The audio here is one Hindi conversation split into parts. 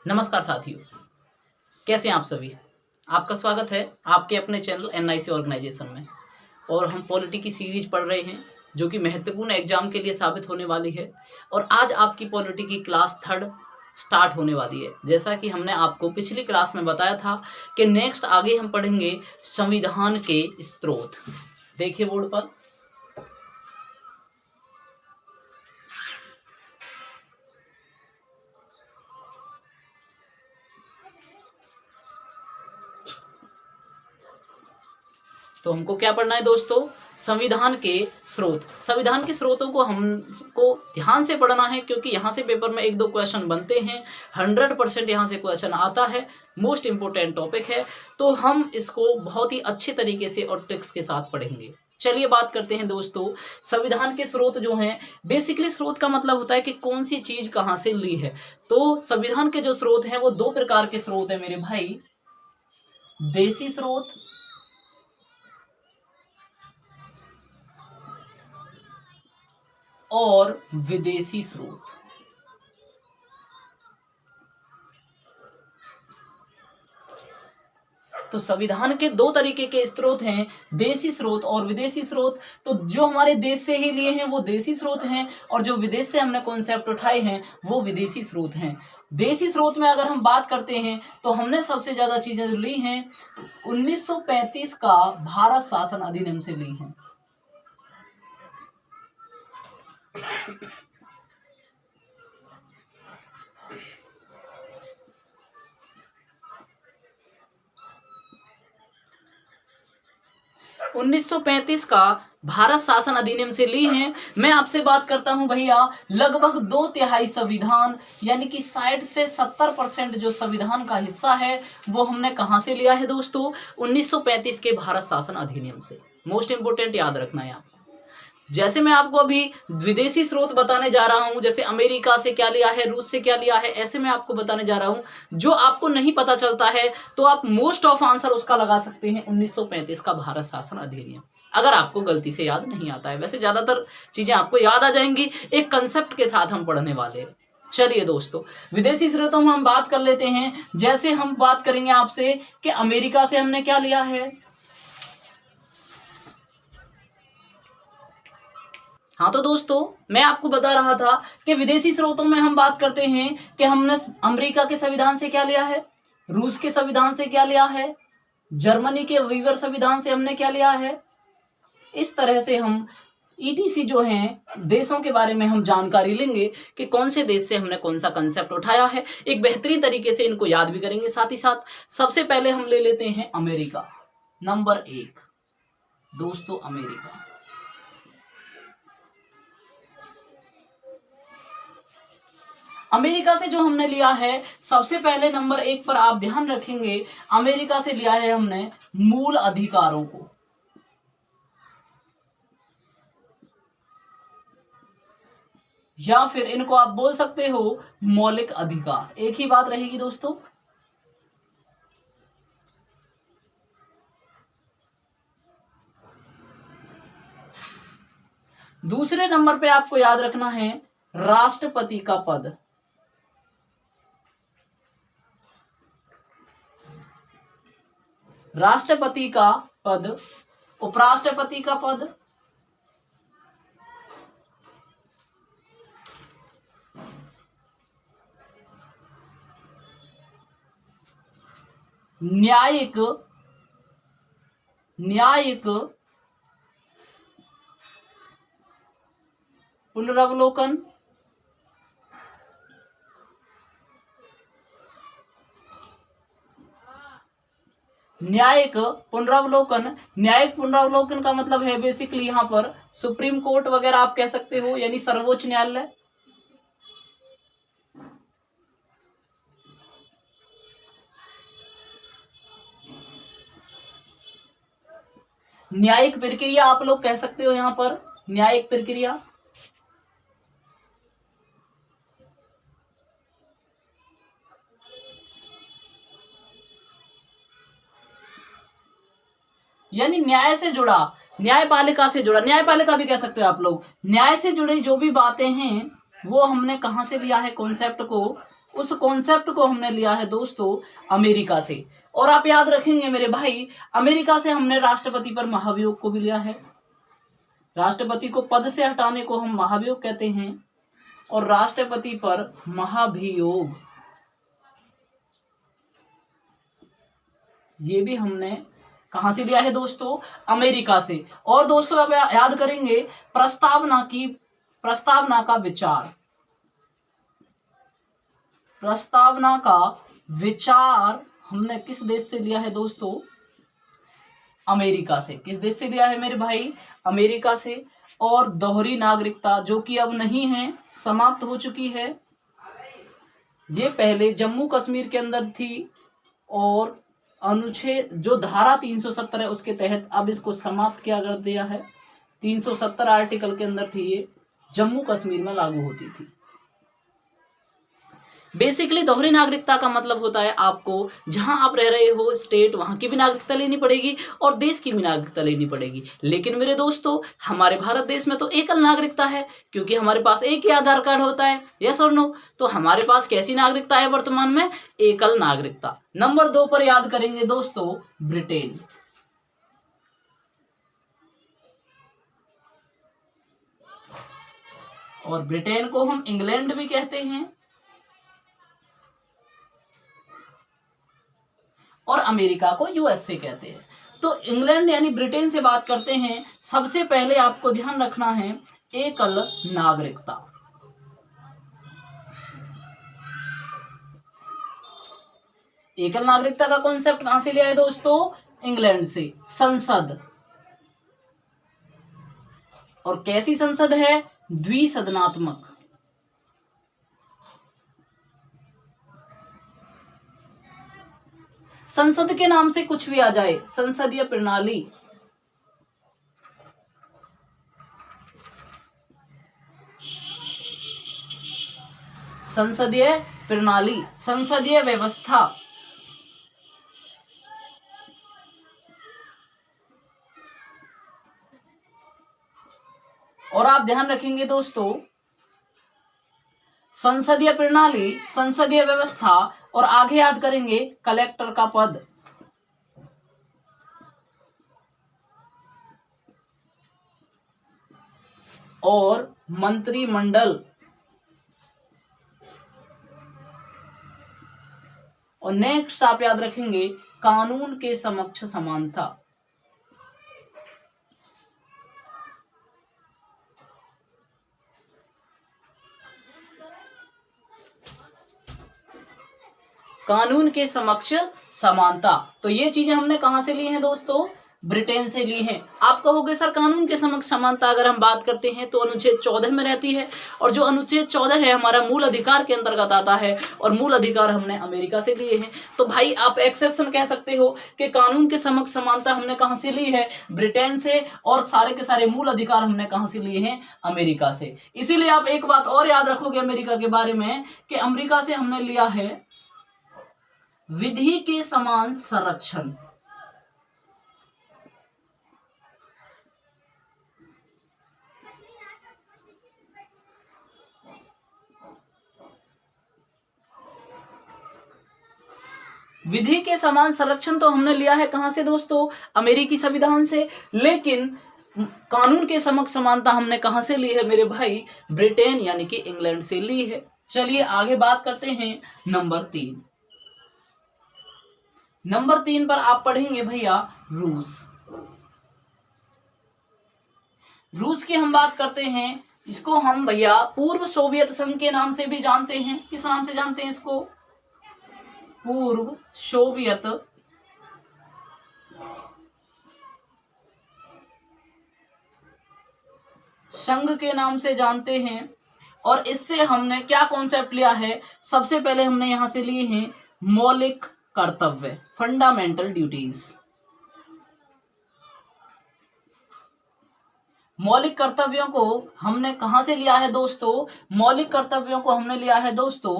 नमस्कार साथियों, कैसे हैं आप सभी। आपका स्वागत है आपके अपने चैनल एनआईसी ऑर्गेनाइजेशन में। और हम पॉलिटी की सीरीज पढ़ रहे हैं जो कि महत्वपूर्ण एग्जाम के लिए साबित होने वाली है। और आज आपकी पॉलिटी की क्लास 3 स्टार्ट होने वाली है। जैसा कि हमने आपको पिछली क्लास में बताया था कि नेक्स्ट आगे हम पढ़ेंगे संविधान के स्रोत। देखिए बोर्ड पर, तो हमको क्या पढ़ना है दोस्तों, संविधान के स्रोत। संविधान के स्रोतों को हमको ध्यान से पढ़ना है क्योंकि यहाँ से पेपर में 1-2 क्वेश्चन बनते हैं। 100% यहाँ से क्वेश्चन आता है, मोस्ट इंपोर्टेंट टॉपिक है। तो हम इसको बहुत ही अच्छे तरीके से और ट्रिक्स के साथ पढ़ेंगे। चलिए बात करते हैं दोस्तों, संविधान के स्रोत जो हैं, बेसिकली स्रोत का मतलब होता है कि कौन सी चीज कहाँ से ली है। तो संविधान के जो स्रोत हैं वो 2 प्रकार के स्रोत हैं मेरे भाई, देसी स्रोत और विदेशी स्रोत। तो संविधान के 2 तरीके के स्रोत हैं, देसी स्रोत और विदेशी स्रोत। तो जो हमारे देश से ही लिए हैं वो देसी स्रोत हैं, और जो विदेश से हमने कॉन्सेप्ट उठाए हैं वो विदेशी स्रोत हैं। देसी स्रोत में अगर हम बात करते हैं तो हमने सबसे ज्यादा चीजें ली हैं 1935 का भारत शासन अधिनियम से ली हैं। (1935) का भारत शासन अधिनियम से ली हैं। मैं आपसे बात करता हूं भैया, लगभग 2/3 संविधान यानी कि 60 से 70% जो संविधान का हिस्सा है वो हमने कहां से लिया है दोस्तों, 1935 के भारत शासन अधिनियम से। मोस्ट इंपोर्टेंट याद रखना है आपको। जैसे मैं आपको अभी विदेशी स्रोत बताने जा रहा हूं, जैसे अमेरिका से क्या लिया है, रूस से क्या लिया है, ऐसे मैं आपको बताने जा रहा हूं। जो आपको नहीं पता चलता है तो आप मोस्ट ऑफ आंसर उसका लगा सकते हैं 1935 का भारत शासन अधिनियम, अगर आपको गलती से याद नहीं आता है। वैसे ज्यादातर चीजें आपको याद आ जाएंगी, एक कंसेप्ट के साथ हम पढ़ने वाले हैं। चलिए दोस्तों, विदेशी स्रोतों में हम बात कर लेते हैं। जैसे हम बात करेंगे आपसे कि अमेरिका से हमने क्या लिया है। हाँ तो दोस्तों, मैं आपको बता रहा था कि विदेशी स्रोतों में हम बात करते हैं कि हमने अमेरिका के संविधान से क्या लिया है, रूस के संविधान से क्या लिया है, जर्मनी के वीवर संविधान से हमने क्या लिया है। इस तरह से हम ईटीसी जो हैं देशों के बारे में हम जानकारी लेंगे कि कौन से देश से हमने कौन सा कंसेप्ट उठाया है। एक बेहतरीन तरीके से इनको याद भी करेंगे साथ ही साथ। सबसे पहले हम ले लेते हैं अमेरिका, नंबर 1 दोस्तों, अमेरिका। अमेरिका से जो हमने लिया है, सबसे पहले नंबर 1 पर आप ध्यान रखेंगे, अमेरिका से लिया है हमने मूल अधिकारों को। या फिर इनको आप बोल सकते हो मौलिक अधिकार, एक ही बात रहेगी दोस्तों। दूसरे नंबर पे आपको याद रखना है राष्ट्रपति का पद। राष्ट्रपति का पद, उपराष्ट्रपति का पद, न्यायिक पुनरावलोकन, न्यायिक पुनरावलोकन का मतलब है बेसिकली यहां पर सुप्रीम कोर्ट वगैरह आप कह सकते हो, यानी सर्वोच्च न्यायालय। न्यायिक प्रक्रिया आप लोग कह सकते हो, यहां पर न्यायिक प्रक्रिया। यानी न्याय से जुड़ा, न्यायपालिका से जुड़ा, न्यायपालिका भी कह सकते हो आप लोग। न्याय से जुड़ी जो भी बातें हैं वो हमने कहां से लिया है कॉन्सेप्ट को, उस कॉन्सेप्ट को हमने लिया है दोस्तों अमेरिका से। और आप याद रखेंगे मेरे भाई, अमेरिका से हमने राष्ट्रपति पर महाभियोग को भी लिया है। राष्ट्रपति को पद से हटाने को हम महाभियोग कहते हैं, और राष्ट्रपति पर महाभियोग ये भी हमने कहां से लिया है दोस्तों? अमेरिका से। और दोस्तों आप याद करेंगे प्रस्तावना का विचार, प्रस्तावना का विचार हमने किस देश से लिया है दोस्तों? अमेरिका से। किस देश से लिया है मेरे भाई? अमेरिका से। और दोहरी नागरिकता जो कि अब नहीं है, समाप्त हो चुकी है, ये पहले जम्मू कश्मीर के अंदर थी, और अनुच्छेद जो धारा 370 है उसके तहत अब इसको समाप्त किया कर दिया है। 370 आर्टिकल के अंदर थी, ये जम्मू कश्मीर में लागू होती थी। बेसिकली दोहरी नागरिकता का मतलब होता है आपको जहां आप रह रहे हो स्टेट, वहां की भी नागरिकता लेनी पड़ेगी और देश की भी नागरिकता लेनी पड़ेगी। लेकिन मेरे दोस्तों हमारे भारत देश में तो एकल नागरिकता है, क्योंकि हमारे पास एक ही आधार कार्ड होता है। यस और नो? तो हमारे पास कैसी नागरिकता है वर्तमान में? एकल नागरिकता। नंबर 2 पर याद करेंगे दोस्तों ब्रिटेन। और ब्रिटेन को हम इंग्लैंड भी कहते हैं, और अमेरिका को यूएसए कहते हैं। तो इंग्लैंड यानी ब्रिटेन से बात करते हैं। सबसे पहले आपको ध्यान रखना है एकल नागरिकता। एकल नागरिकता का कॉन्सेप्ट कहां से लिया है दोस्तों? इंग्लैंड से। संसद, और कैसी संसद है? द्विसदनात्मक। संसद के नाम से कुछ भी आ जाए, संसदीय प्रणाली। संसदीय प्रणाली, संसदीय व्यवस्था। और आप ध्यान रखेंगे दोस्तों, संसदीय प्रणाली, संसदीय व्यवस्था, और आगे याद करेंगे कलेक्टर का पद। और मंत्रिमंडल। और नेक्स्ट आप याद रखेंगे कानून के समक्ष समानता। कानून के समक्ष समानता। तो ये चीजें हमने कहां से ली हैं दोस्तों? ब्रिटेन से ली हैं। आप कहोगे सर कानून के समक्ष समानता अगर हम बात करते हैं तो अनुच्छेद 14 में रहती है, और जो अनुच्छेद 14 है हमारा मूल अधिकार के अंतर्गत आता है, और मूल अधिकार हमने अमेरिका से लिए हैं। तो भाई आप एक्सेप्शन कह सकते हो कि कानून के समक्ष समानता हमने कहां से ली है? ब्रिटेन से। और सारे के सारे मूल अधिकार हमने कहां से लिए हैं? अमेरिका से। इसीलिए आप एक बात और याद रखोगे अमेरिका के बारे में, कि अमेरिका से हमने लिया है विधि के समान संरक्षण। विधि के समान संरक्षण तो हमने लिया है कहां से दोस्तों? अमेरिकी संविधान से। लेकिन कानून के समक्ष समानता हमने कहां से ली है मेरे भाई? ब्रिटेन यानी कि इंग्लैंड से ली है। चलिए आगे बात करते हैं नंबर 3। नंबर 3 पर आप पढ़ेंगे भैया रूस। रूस की हम बात करते हैं, इसको हम भैया पूर्व सोवियत संघ के नाम से भी जानते हैं। किस नाम से जानते हैं इसको? पूर्व सोवियत संघ के नाम से जानते हैं। और इससे हमने क्या कॉन्सेप्ट लिया है? सबसे पहले हमने यहां से लिए हैं मौलिक कर्तव्य, फंडामेंटल ड्यूटीज। मौलिक कर्तव्यों को हमने कहां से लिया है दोस्तों? मौलिक कर्तव्यों को हमने लिया है दोस्तों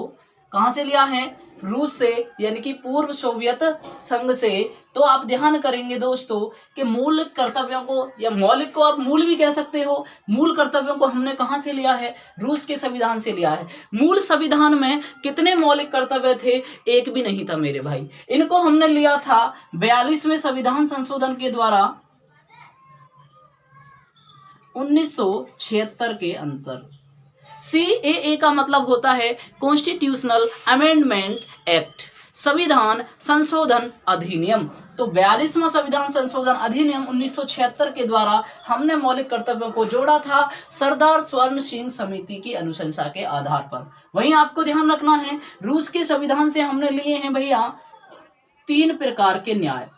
कहां से लिया है? रूस से, यानी कि पूर्व सोवियत संघ से। तो आप ध्यान करेंगे दोस्तों कि मूल कर्तव्यों को, या मौलिक को आप मूल भी कह सकते हो, मूल कर्तव्यों को हमने कहां से लिया है? रूस के संविधान से लिया है। मूल संविधान में कितने मौलिक कर्तव्य थे? एक भी नहीं था मेरे भाई। इनको हमने लिया था 42वें संविधान संशोधन के द्वारा 1976 के अंतर। CAA का मतलब होता है कॉन्स्टिट्यूशनल अमेंडमेंट एक्ट, संविधान संशोधन अधिनियम। तो 42वां संविधान संशोधन अधिनियम 1976 के द्वारा हमने मौलिक कर्तव्यों को जोड़ा था सरदार स्वर्ण सिंह समिति की अनुशंसा के आधार पर। वहीं आपको ध्यान रखना है, रूस के संविधान से हमने लिए हैं भैया 3 प्रकार के न्याय,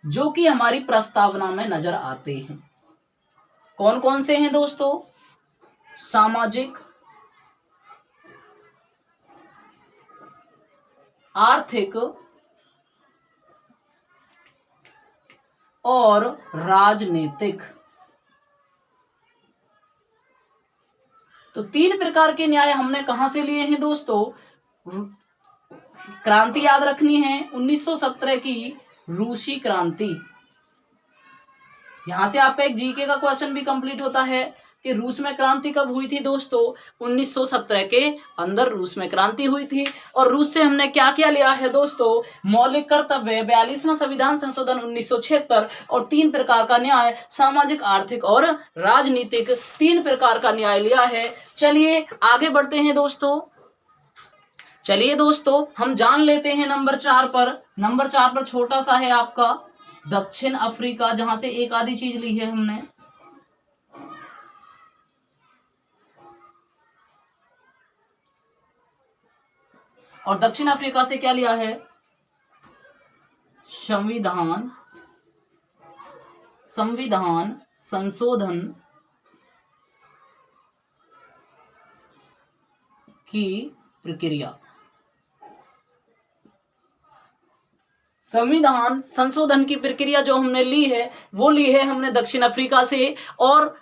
जो कि हमारी प्रस्तावना में नजर आते हैं। कौन कौन से हैं दोस्तों? सामाजिक, आर्थिक और राजनीतिक। तो 3 प्रकार के न्याय हमने कहां से लिए हैं दोस्तों? क्रांति याद रखनी है, 1917 की रूसी क्रांति। यहां से आपका एक जीके का क्वेश्चन भी कंप्लीट होता है कि रूस में क्रांति कब हुई थी दोस्तों? 1917 के अंदर रूस में क्रांति हुई थी। और रूस से हमने क्या क्या लिया है दोस्तों? मौलिक कर्तव्य, 42वां संविधान संशोधन 1976 और 3 प्रकार का न्याय, सामाजिक, आर्थिक और राजनीतिक, 3 प्रकार का न्याय लिया है। चलिए आगे बढ़ते हैं दोस्तों। चलिए दोस्तों हम जान लेते हैं नंबर 4 पर। नंबर 4 पर छोटा सा है आपका दक्षिण अफ्रीका, जहां से एक आधी चीज ली है हमने। और दक्षिण अफ्रीका से क्या लिया है? संविधान संशोधन की प्रक्रिया। संविधान संशोधन की प्रक्रिया जो हमने ली है वो ली है हमने दक्षिण अफ्रीका से। और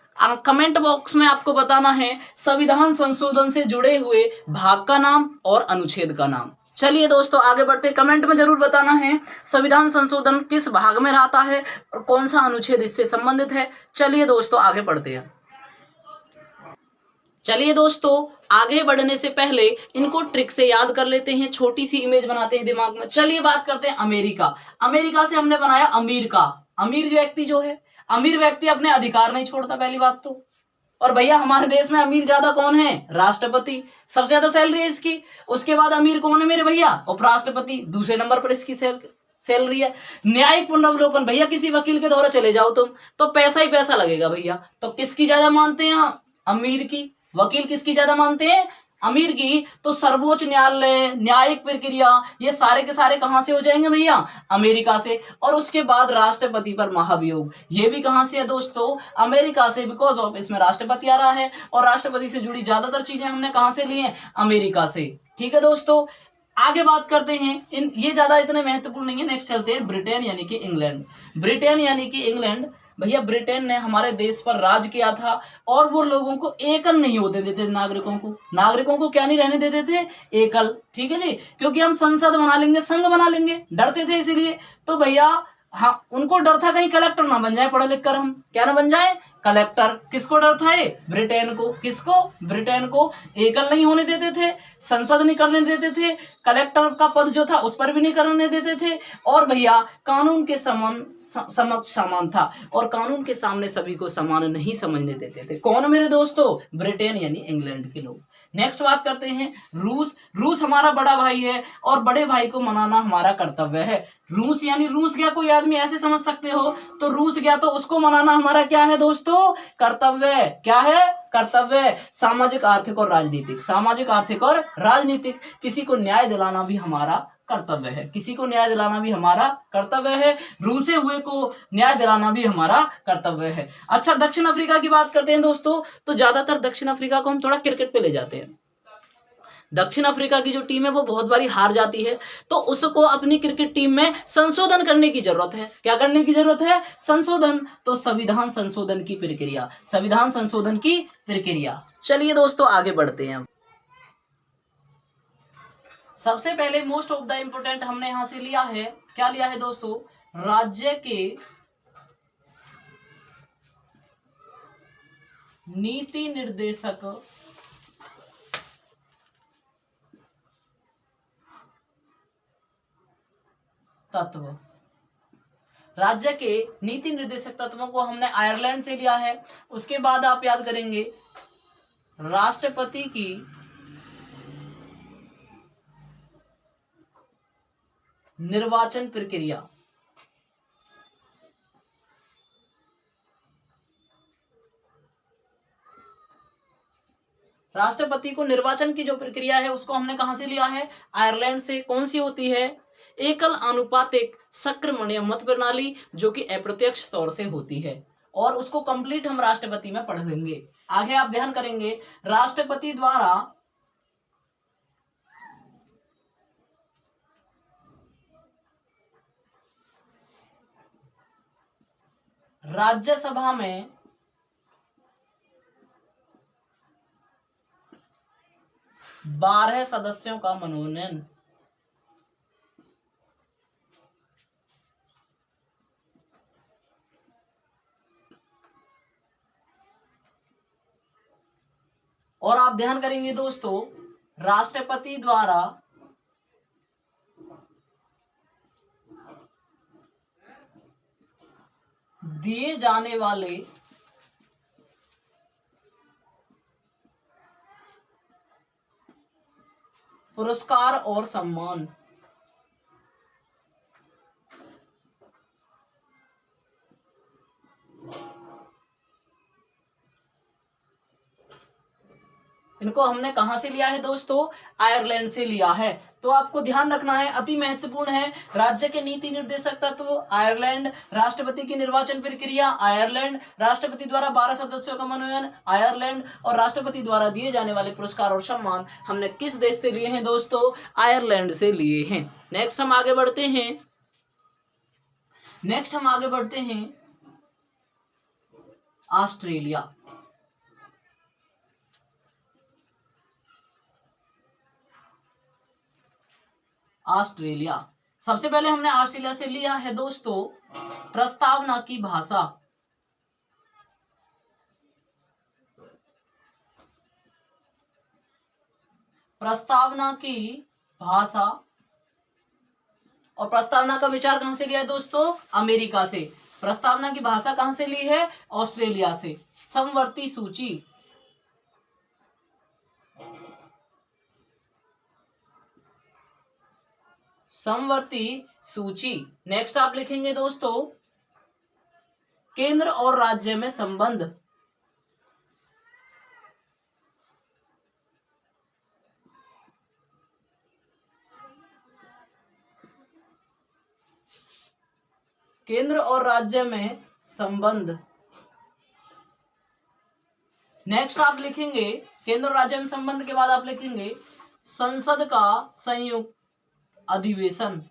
कमेंट बॉक्स में आपको बताना है संविधान संशोधन से जुड़े हुए भाग का नाम और अनुच्छेद का नाम। चलिए दोस्तों आगे बढ़ते, कमेंट में जरूर बताना है संविधान संशोधन किस भाग में रहता है और कौन सा अनुच्छेद इससे संबंधित है। चलिए दोस्तों आगे बढ़ते हैं। चलिए दोस्तों आगे बढ़ने से पहले इनको ट्रिक से याद कर लेते हैं, छोटी सी इमेज बनाते हैं दिमाग में। चलिए बात करते हैं अमेरिका। अमेरिका से हमने बनाया अमीर का। अमीर व्यक्ति जो है, अमीर व्यक्ति अपने अधिकार नहीं छोड़ता, पहली बात तो। और भैया हमारे देश में अमीर ज्यादा कौन है? राष्ट्रपति, सबसे ज्यादा सैलरी है इसकी। उसके बाद अमीर कौन है मेरे भैया? उपराष्ट्रपति, दूसरे नंबर पर इसकी सैलरी है। न्यायिक पुनरावलोकन, भैया किसी वकील के द्वारा चले जाओ तुम तो पैसा ही पैसा लगेगा भैया। तो किसकी ज्यादा मानते हैं? अमीर की। वकील किसकी ज्यादा मानते हैं? अमीर की। तो सर्वोच्च न्यायालय, न्यायिक प्रक्रिया, ये सारे के सारे कहां से हो जाएंगे भैया? अमेरिका से। और उसके बाद राष्ट्रपति पर महाभियोग, ये भी कहां से है दोस्तों? अमेरिका से, बिकॉज ऑफ इसमें राष्ट्रपति आ रहा है और राष्ट्रपति से जुड़ी ज्यादातर चीजें हमने कहां से ली हैं? अमेरिका से। ठीक है दोस्तों आगे बात करते हैं। ये ज्यादा इतने महत्वपूर्ण नहीं है। नेक्स्ट चलते हैं ब्रिटेन यानी कि इंग्लैंड। ब्रिटेन यानी कि इंग्लैंड, भैया ब्रिटेन ने हमारे देश पर राज किया था और वो लोगों को एकल नहीं होने देते। नागरिकों को क्या नहीं रहने देते थे? एकल। ठीक है जी, क्योंकि हम संसद बना लेंगे, संघ बना लेंगे, डरते थे इसीलिए। तो भैया हाँ, उनको डर था कहीं कलेक्टर ना बन जाए पढ़ लिख कर, हम क्या ना बन जाए? कलेक्टर। किसको डर था? ब्रिटेन को। किसको? ब्रिटेन को। एकल नहीं होने देते थे, संसद नहीं करने देते थे, कलेक्टर का पद जो था उस पर भी नहीं करने देते थे। और भैया कानून के समक्ष समान था और कानून के सामने सभी को समान नहीं समझने देते थे। कौन मेरे दोस्तों? ब्रिटेन यानी इंग्लैंड के लोग। नेक्स्ट बात करते हैं रूस। रूस हमारा बड़ा भाई है और बड़े भाई को मनाना हमारा कर्तव्य है। रूस यानी रूस गया, कोई आदमी ऐसे समझ सकते हो, तो रूस गया तो उसको मनाना हमारा क्या है दोस्तों? कर्तव्य। क्या है? कर्तव्य। सामाजिक, आर्थिक और राजनीतिक। सामाजिक, आर्थिक और राजनीतिक। किसी को न्याय दिलाना भी हमारा कर्तव्य है। किसी को न्याय दिलाना भी हमारा कर्तव्य है। रूसे हुए को न्याय दिलाना भी हमारा कर्तव्य है। अच्छा दक्षिण अफ्रीका की बात करते हैं दोस्तों, तो ज्यादातर दक्षिण अफ्रीका को हम थोड़ा क्रिकेट पे ले जाते हैं। दक्षिण अफ्रीका की जो टीम है वो बहुत बारी हार जाती है, तो उसको अपनी क्रिकेट टीम में संशोधन करने की जरूरत है। क्या करने की जरूरत है? संशोधन। तो संविधान संशोधन की प्रक्रिया, संविधान संशोधन की प्रक्रिया। चलिए दोस्तों आगे बढ़ते हैं। सबसे पहले मोस्ट ऑफ द इंपोर्टेंट हमने यहां से लिया है, क्या लिया है दोस्तों, राज्य के नीति निर्देशक तत्व। राज्य के नीति निर्देशक तत्वों को हमने आयरलैंड से लिया है। उसके बाद आप याद करेंगे राष्ट्रपति की निर्वाचन प्रक्रिया। राष्ट्रपति को निर्वाचन की जो प्रक्रिया है उसको हमने कहां से लिया है, आयरलैंड से। कौन सी होती है, एकल आनुपातिक संक्रमणीय मत प्रणाली, जो कि अप्रत्यक्ष तौर से होती है। और उसको कंप्लीट हम राष्ट्रपति में पढ़ लेंगे। आगे आप ध्यान करेंगे राष्ट्रपति द्वारा राज्यसभा में बारह सदस्यों का मनोनयन। और आप ध्यान करेंगे दोस्तों राष्ट्रपति द्वारा दिए जाने वाले पुरस्कार और सम्मान। इनको हमने कहां से लिया है दोस्तों, आयरलैंड से लिया है। तो आपको ध्यान रखना है, अति महत्वपूर्ण है। राज्य के नीति निर्देशक तत्व आयरलैंड, राष्ट्रपति की निर्वाचन प्रक्रिया आयरलैंड, राष्ट्रपति द्वारा 12 सदस्यों का मनोनयन आयरलैंड, और राष्ट्रपति द्वारा दिए जाने वाले पुरस्कार और सम्मान हमने किस देश से लिए हैं दोस्तों, आयरलैंड से लिए हैं। नेक्स्ट हम आगे बढ़ते हैं ऑस्ट्रेलिया। ऑस्ट्रेलिया, सबसे पहले हमने ऑस्ट्रेलिया से लिया है दोस्तों प्रस्तावना की भाषा। प्रस्तावना की भाषा, और प्रस्तावना का विचार कहां से लिया है दोस्तों, अमेरिका से। प्रस्तावना की भाषा कहां से ली है, ऑस्ट्रेलिया से। समवर्ती सूची, समवर्ती सूची। नेक्स्ट आप लिखेंगे दोस्तों केंद्र और राज्य में संबंध। केंद्र और राज्य में संबंध। नेक्स्ट आप लिखेंगे केंद्र और राज्य में संबंध के बाद आप लिखेंगे संसद का संयुक्त अधिवेशन।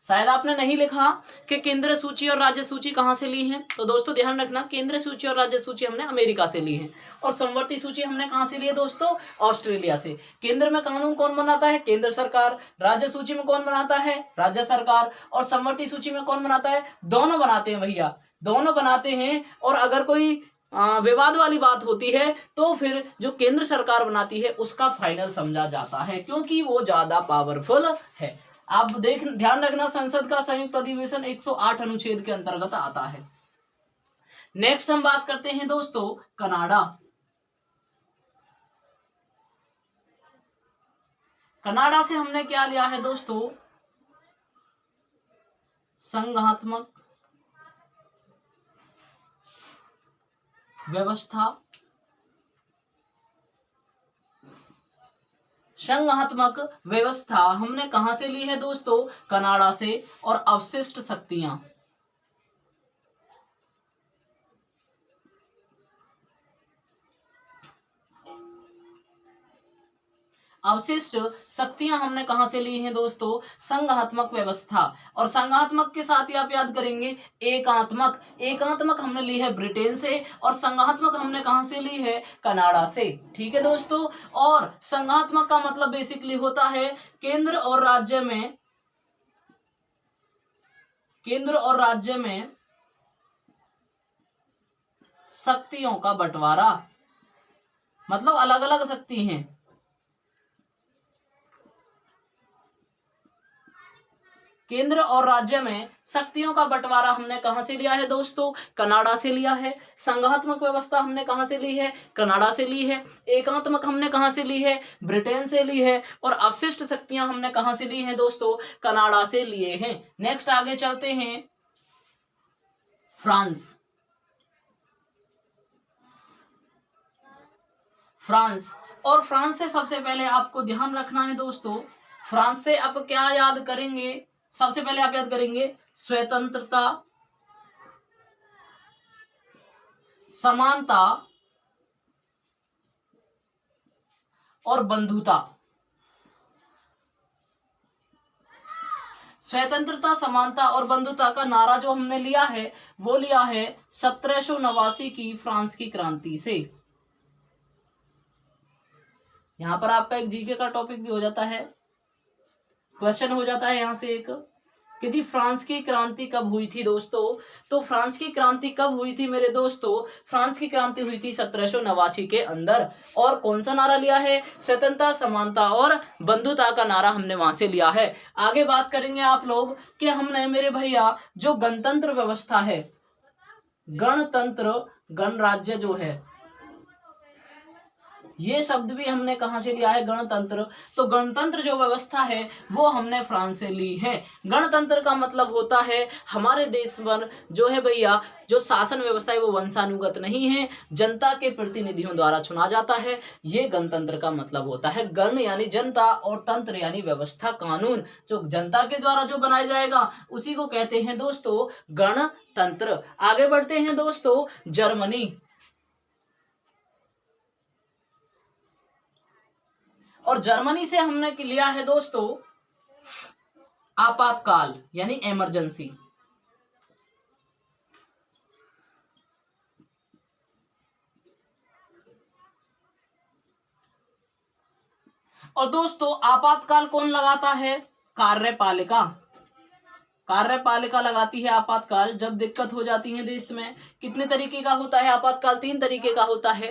शायद आपने नहीं लिखा कि केंद्र सूची और राज्य सूची कहां से ली है, तो दोस्तों ध्यान रखना केंद्र सूची और राज्य सूची हमने अमेरिका से ली है, और समवर्ती सूची हमने कहां से ली है दोस्तों, ऑस्ट्रेलिया से। केंद्र में कानून कौन बनाता है, केंद्र सरकार। राज्य सूची में कौन बनाता है, राज्य सरकार। और समवर्ती सूची में कौन बनाता है, दोनों बनाते हैं भैया, दोनों बनाते हैं। और अगर कोई विवाद वाली बात होती है तो फिर जो केंद्र सरकार बनाती है उसका फाइनल समझा जाता है, क्योंकि वो ज्यादा पावरफुल है। आप ध्यान रखना संसद का संयुक्त अधिवेशन 108 अनुच्छेद के अंतर्गत आता है। नेक्स्ट हम बात करते हैं दोस्तों कनाडा। कनाडा से हमने क्या लिया है दोस्तों, संघात्मक व्यवस्था। संघात्मक व्यवस्था हमने कहां से ली है दोस्तों, कनाडा से। और अवशिष्ट शक्तियां, अवशिष्ट शक्तियां हमने कहां से ली हैं दोस्तों? संघात्मक व्यवस्था। और संघात्मक के साथ ही आप याद करेंगे एकात्मक। एकात्मक हमने ली है ब्रिटेन से और संघात्मक हमने कहां से ली है? कनाडा से। ठीक है दोस्तों। और संघात्मक का मतलब बेसिकली होता है केंद्र और राज्य में शक्तियों का बंटवारा, मतलब अलग अलग शक्ति हैं। केंद्र और राज्य में शक्तियों का बंटवारा हमने कहां से लिया है दोस्तों? कनाडा से लिया है। संघात्मक व्यवस्था हमने कहां से ली है? कनाडा से ली है। एकात्मक हमने कहां से ली है? ब्रिटेन से ली है। और अवशिष्ट शक्तियां हमने कहां से ली हैं दोस्तों? कनाडा से लिए हैं। नेक्स्ट आगे चलते हैं। फ्रांस। और फ्रांस से सबसे पहले आपको ध्यान रखना है दोस्तों, फ्रांस से आप क्या याद करेंगे? सबसे पहले आप याद करेंगे स्वतंत्रता, समानता और बंधुता। स्वतंत्रता, समानता और बंधुता का नारा जो हमने लिया है वो लिया है 1789 की फ्रांस की क्रांति से। यहां पर आपका एक जीके का टॉपिक भी हो जाता है, क्वेश्चन हो जाता है यहां से एक कि फ्रांस की क्रांति कब हुई थी दोस्तों? तो फ्रांस की क्रांति कब हुई थी मेरे दोस्तों? फ्रांस की क्रांति हुई थी 1789 के अंदर। और कौन सा नारा लिया है? स्वतंत्रता, समानता और बंधुता का नारा हमने वहां से लिया है। आगे बात करेंगे आप लोग कि हमने मेरे भैया जो गणतंत्र व्यवस्था है, गणतंत्र, गणराज्य जो है, ये शब्द भी हमने कहां से लिया है? गणतंत्र। तो गणतंत्र जो व्यवस्था है वो हमने फ्रांस से ली है। गणतंत्र का मतलब होता है हमारे देश पर जो है भैया जो शासन व्यवस्था है वो वंशानुगत नहीं है, जनता के प्रतिनिधियों द्वारा चुना जाता है। ये गणतंत्र का मतलब होता है। गण यानी जनता और तंत्र यानी व्यवस्था, कानून जो जनता के द्वारा जो बनाया जाएगा उसी को कहते हैं दोस्तों गणतंत्र। आगे बढ़ते हैं दोस्तों। जर्मनी। और जर्मनी से हमने लिया है दोस्तों आपातकाल यानी इमरजेंसी। और दोस्तों आपातकाल कौन लगाता है? कार्यपालिका। कार्यपालिका लगाती है आपातकाल जब दिक्कत हो जाती है देश में। कितने तरीके का होता है आपातकाल? 3 तरीके का होता है।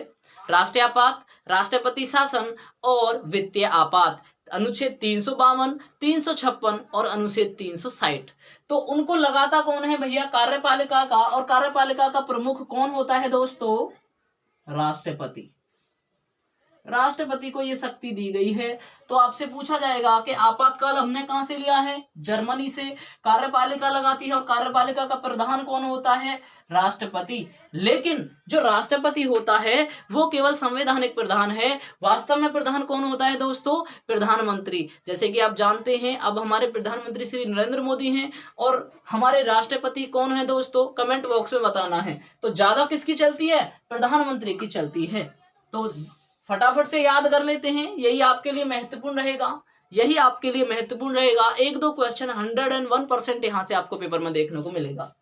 राष्ट्रीय आपात, राष्ट्रपति शासन और वित्तीय आपात। अनुच्छेद 352, 356 और अनुच्छेद 360। तो उनको लगाता कौन है भैया? कार्यपालिका का। और कार्यपालिका का प्रमुख कौन होता है दोस्तों? राष्ट्रपति। राष्ट्रपति को ये शक्ति दी गई है। तो आपसे पूछा जाएगा कि आपातकाल हमने कहां से लिया है? जर्मनी से। कार्यपालिका लगाती है और कार्यपालिका का प्रधान कौन होता है? राष्ट्रपति। लेकिन जो राष्ट्रपति होता है वो केवल संवैधानिक प्रधान है। वास्तव में प्रधान कौन होता है दोस्तों? प्रधानमंत्री। जैसे कि आप जानते हैं अब हमारे प्रधानमंत्री श्री नरेंद्र मोदी हैं और हमारे राष्ट्रपति कौन है दोस्तों? कमेंट बॉक्स में बताना है। तो ज्यादा किसकी चलती है? प्रधानमंत्री की चलती है। तो फटाफट से याद कर लेते हैं, यही आपके लिए महत्वपूर्ण रहेगा। यही आपके लिए महत्वपूर्ण रहेगा। 1-2 क्वेश्चन 101% यहां से आपको पेपर में देखने को मिलेगा।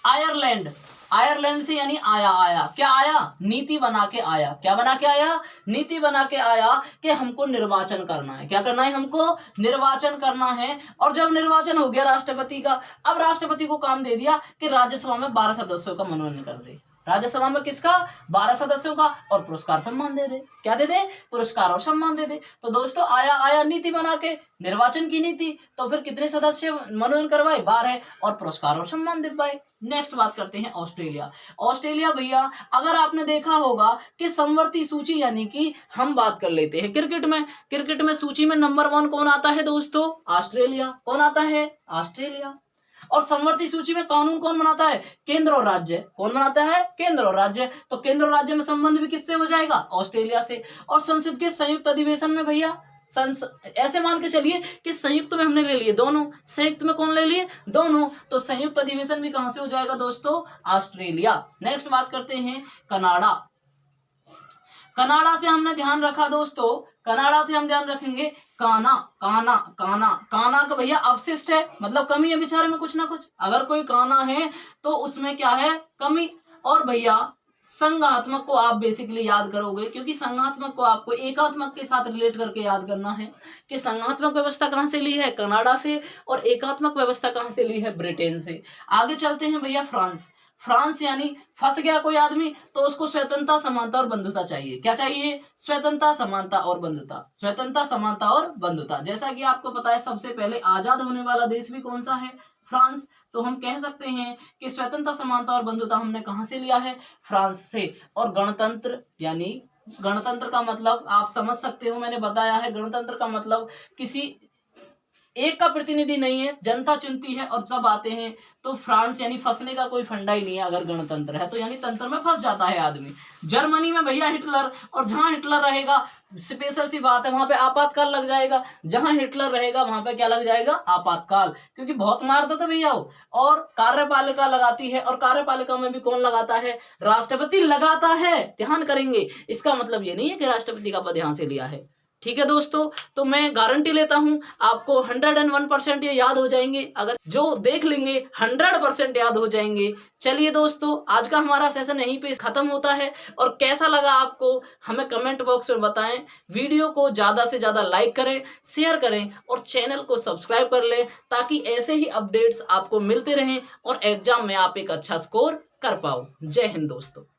आयरलैंड। आयरलैंड से यानी आया। क्या आया? नीति बना के आया। क्या बना के आया? नीति बना के आया कि हमको निर्वाचन करना है। क्या करना है? हमको निर्वाचन करना है। और जब निर्वाचन हो गया राष्ट्रपति का, अब राष्ट्रपति को काम दे दिया कि राज्यसभा में 12 सदस्यों का मनोनयन कर दे। राज्यसभा में किसका? 12 सदस्यों का। और पुरस्कार सम्मान दे दे। क्या दे दे? पुरस्कार और सम्मान दे दे। तो दोस्तों आया नीति बना के, निर्वाचन की नीति। तो फिर कितने सदस्य मनोनयन करवाए? 12 और पुरस्कार और सम्मान दे पाए। नेक्स्ट बात करते हैं ऑस्ट्रेलिया। ऑस्ट्रेलिया भैया अगर आपने देखा होगा कि समवर्ती सूची यानी कि हम बात कर लेते हैं क्रिकेट में सूची में नंबर 1 कौन आता है दोस्तों? ऑस्ट्रेलिया। कौन आता है? ऑस्ट्रेलिया। और समवर्ती सूची में कानून कौन बनाता है? केंद्र और राज्य। कौन बनाता है? केंद्र और राज्य। तो केंद्र और राज्य में संबंध भी किससे हो जाएगा? ऑस्ट्रेलिया से। और संसद के संयुक्त अधिवेशन में भैया ऐसे मान के चलिए कि संयुक्त में हमने ले लिए दोनों, संयुक्त में कौन ले लिए? दोनों। तो संयुक्त अधिवेशन भी कहां से हो जाएगा दोस्तों? ऑस्ट्रेलिया। नेक्स्ट बात करते हैं कनाडा। कनाडा से हमने ध्यान रखा दोस्तों, कनाडा से हम ध्यान रखेंगे काना, काना, काना, काना का भैया अवशिष्ट है, मतलब कमी है बेचारे में कुछ ना कुछ। अगर कोई काना है तो उसमें क्या है, कमी। और भैया संघात्मक को आप बेसिकली याद करोगे, क्योंकि संघात्मक को आपको एकात्मक के साथ रिलेट करके याद करना है कि संघात्मक व्यवस्था कहां से ली है, कनाडा से, और एकात्मक व्यवस्था कहां से ली है, ब्रिटेन से। आगे चलते हैं भैया फ्रांस। फ्रांस यानी फंस गया कोई आदमी तो उसको स्वतंत्रता, समानता और बंधुता चाहिए। क्या चाहिए? स्वतंत्रता, समानता और बंधुता। स्वतंत्रता, समानता और बंधुता। जैसा कि आपको पता है सबसे पहले आजाद होने वाला देश भी कौन सा है? फ्रांस। तो हम कह सकते हैं कि स्वतंत्रता, समानता और बंधुता हमने कहां से लिया है? फ्रांस से। और गणतंत्र यानी, गणतंत्र का मतलब आप समझ सकते हो, मैंने बताया है, गणतंत्र का मतलब किसी एक का प्रतिनिधि नहीं है, जनता चुनती है और सब आते हैं। तो फ्रांस यानी फंसने का कोई फंडा ही नहीं है, अगर गणतंत्र है तो, यानी तंत्र में फंस जाता है आदमी। जर्मनी में भैया हिटलर, और जहां हिटलर रहेगा स्पेशल सी बात है, वहां पे आपातकाल लग जाएगा। जहां हिटलर रहेगा वहां पे क्या लग जाएगा? आपातकाल, क्योंकि बहुत मारता था भैया वो। और कार्यपालिका लगाती है, और कार्यपालिका में भी कौन लगाता है? राष्ट्रपति लगाता है। ध्यान करेंगे, इसका मतलब ये नहीं है कि राष्ट्रपति का पद यहां से लिया है। ठीक है दोस्तों, तो मैं गारंटी लेता हूं आपको 101% ये याद हो जाएंगे, अगर जो देख लेंगे 100% याद हो जाएंगे। चलिए दोस्तों, आज का हमारा सेशन यहीं पे खत्म होता है, और कैसा लगा आपको हमें कमेंट बॉक्स में बताएं। वीडियो को ज्यादा से ज्यादा लाइक करें, शेयर करें, और चैनल को सब्सक्राइब कर लें, ताकि ऐसे ही अपडेट्स आपको मिलते रहें और एग्जाम में आप एक अच्छा स्कोर कर पाओ। जय हिंद दोस्तों।